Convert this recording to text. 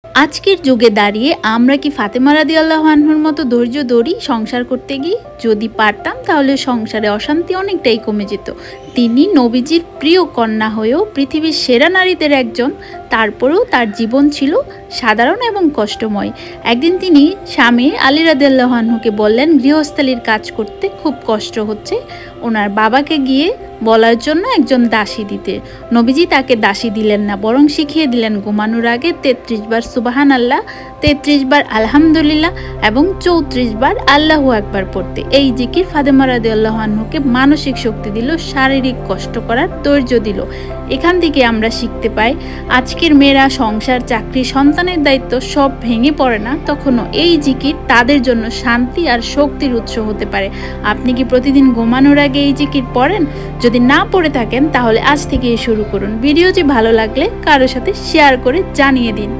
আজকের যুগে দাঁড়িয়ে আমরা কি ফাতেমা রাদিয়াল্লাহু আনহার মতো ধৈর্য ধরি সংসার করতে গিয়ে? যদি পারতাম তাহলে সংসারে অশান্তি অনেকটাই কমে যেত। তিনি নবীজির প্রিয় কন্যা হয়েও পৃথিবীর সেরা নারীদের একজন, তারপরেও তার জীবন ছিল সাধারণ এবং কষ্টময়। একদিন তিনি স্বামী আলী রাদিয়াল্লাহু আনহুকে বললেন গৃহস্থালির কাজ করতে খুব কষ্ট হচ্ছে, ওনার বাবাকে গিয়ে বলার জন্য একজন দাসী দিতে। নবীজি তাকে দাসী দিলেন না, বরং শিখিয়ে দিলেন ঘুমানোর আগে ৩৩ বার সুবাহান আল্লাহ, ৩৩ বার আলহামদুলিল্লাহ এবং ৩৪ বার আল্লাহু আকবার পড়তে। এই জিকির ফাতেমা রাদিয়াল্লাহু আনহুকে মানসিক শক্তি দিল, শারীরিক কষ্ট করার ধৈর্য দিল। এখান থেকে আমরা শিখতে পাই আজকের মেয়েরা সংসার, চাকরি, সন্তানের দায়িত্ব সব ভেঙে পড়ে না, তখনও এই জিকির তাদের জন্য শান্তি আর শক্তির উৎস হতে পারে। আপনি কি প্রতিদিন ঘুমানোর আগে এই জিকির পড়েন? যদি না পড়ে থাকেন তাহলে আজ থেকেই শুরু করুন। ভিডিওটি ভালো লাগলে কারোর সাথে শেয়ার করে জানিয়ে দিন।